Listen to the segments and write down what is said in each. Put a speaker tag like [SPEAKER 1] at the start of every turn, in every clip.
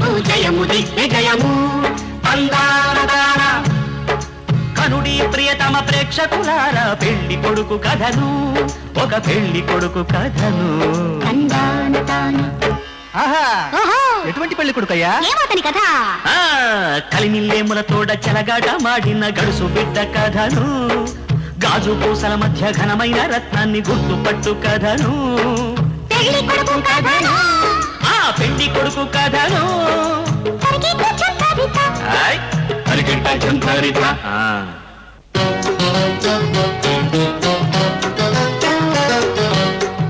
[SPEAKER 1] నీకు జయము దిగ్విజయము. తందాన కనుడి ప్రియతమ ప్రేక్షకులారా పెళ్లి కొడుకు కథను, ఒక పెళ్లి కొడుకు కథను.
[SPEAKER 2] ఎటువంటి పెళ్లి కొడుకయ్యా?
[SPEAKER 1] ఏమతని కథ?
[SPEAKER 2] కలిమిల్లేముల తోడ చెలగాట మాడిన గడుసు బిడ్డ కథను, గాజు పూసల మధ్య ఘనమైన రత్నాన్ని గుర్తుపట్టు కథను.
[SPEAKER 1] పెళ్లి కొడుకు కథను,
[SPEAKER 2] పెళ్లి కొడుకు కథను.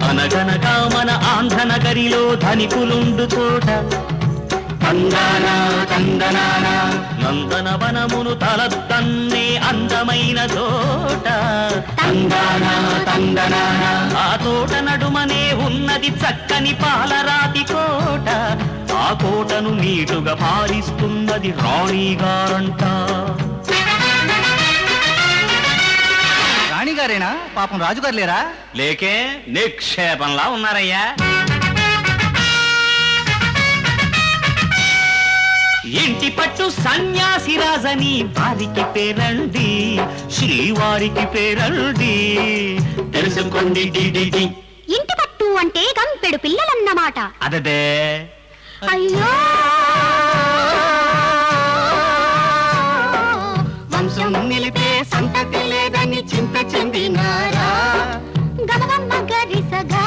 [SPEAKER 2] అనగనగా మన ఆంధ్రనగరిలో ధనికులుండు చోట తందనా తందనాన నందనవనమును తలతన్నే అందమైన తోట తందనా తందనాన. ఆ తోట నడుమనే ఉన్నది చక్కని పాలరాతి కోట, ఆ కోటను నీటుగా పాలిస్తున్నది రాణిగారంట. రాణిగారేనా? పాపం రాజుగారు లేరా? లేకే, నిక్షేపంలా ఉన్నారయ్యా. ఇంటి పట్టు సన్యాసి రాజని వారికి పేరండి, శ్రీవారికి పేరండి, తెలుసుకోండి.
[SPEAKER 1] ఇంటి పట్టు అంటే గంపెడు పిల్లలన్నమాట.
[SPEAKER 2] అదే
[SPEAKER 1] అయ్యో
[SPEAKER 2] వంశం నిలిపే సంతతి లేదని చింత చెందినారా,
[SPEAKER 1] గమగమ్మ గరిసగా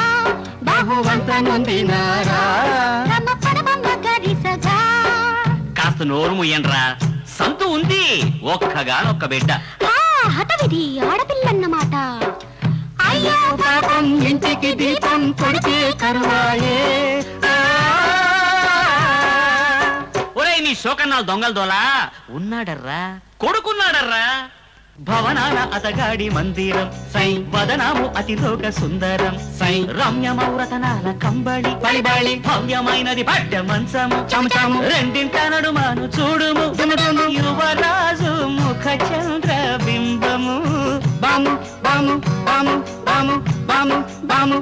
[SPEAKER 2] బాహువంత నొందినారా.
[SPEAKER 1] గమపడమమ్మ గరిసగా.
[SPEAKER 2] కాస్త నోరు ముయ్యండ్రా, సంతు ఉంది ఒక్కగానొక్క బిడ్డ.
[SPEAKER 1] హఠవిధి ఆడపిల్లన్నమాట.
[SPEAKER 2] అయ్యో పాపం ఇంటికి దీపం కొడితే కరువాయే. ఒరేయ్ నీ శోకన్నాలు దొంగల దోలా ఉన్నాడర్రా, కొడుకున్నాడర్రా. భవనాల అతగాడి మందిరం సై, వదనాము అతిలోక సుందరం సై, రమ్యమౌరతనాల కంబళి బళిబళి, భవ్యమైనది పడ్డ మంచము చమచము, రెండింట నడుమాను చూడుము యువరాజు ముఖ చంద్ర బింబము. బాము బాము బాము బాము బాము బాము.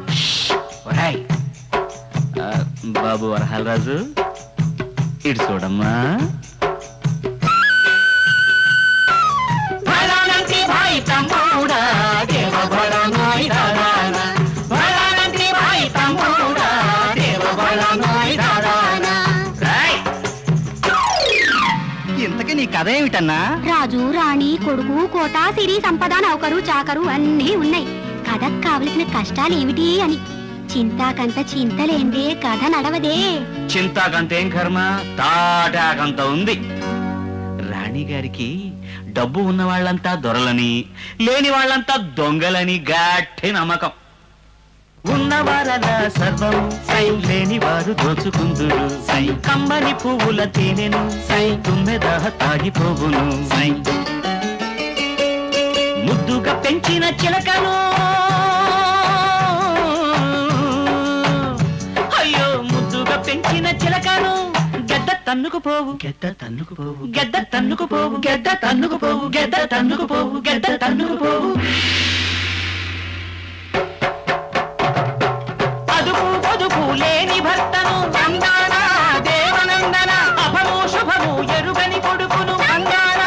[SPEAKER 2] బాబు వరహాల్ రాజు ఇటు చూడమ్మా. ఇంతకీ నీ కథ ఏమిటన్నా?
[SPEAKER 1] రాజు రాణి కొడుకు కోట సిరి సంపద నౌకరు చాకరు అన్నీ ఉన్నాయి. కథకు కావలసిన కష్టాలు ఏమిటి అని. చింతాకంత చింతలేందే కథ నడవదే.
[SPEAKER 2] చింతాకంతేం కర్మ, తాటాకంత ఉంది. రాణిగారికి డబ్బు ఉన్న వాళ్ళంతా దొరలని, లేని వాళ్ళంతా దొంగలని గట్టి నమ్మకం. ఉన్నవారలా సర్వం సై, లేని వారు దోచుకుందురు సై, కమ్మని పువ్వుల తేనెను సై, తుమ్మెద తాగిపోవును సై. ముద్దుగా పెంచిన చిలకను, అయ్యో ముద్దుగా పెంచిన చిలకను గెద్ద తన్నుకు పోవు, గెద్ద తన్నుకు పోవు, గెద్ద తన్నుకు పోవు, గెద్ద తన్నుకు పోవు, గెద్ద తన్నుకు పోవు, గెద్ద తన్నుకు పోవు. అదుపు పొదుపు లేని భర్తను నందన దేవనందన, అభము శుభము ఎరుగని కొడుకును నందన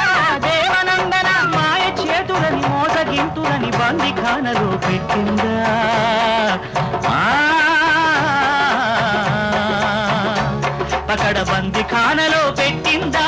[SPEAKER 2] దేవనందన, మాయ చేతులని మోసగింతులని బందిఖానలో పెట్టిందా. పకడ బందిఖానలో పెట్టిందా.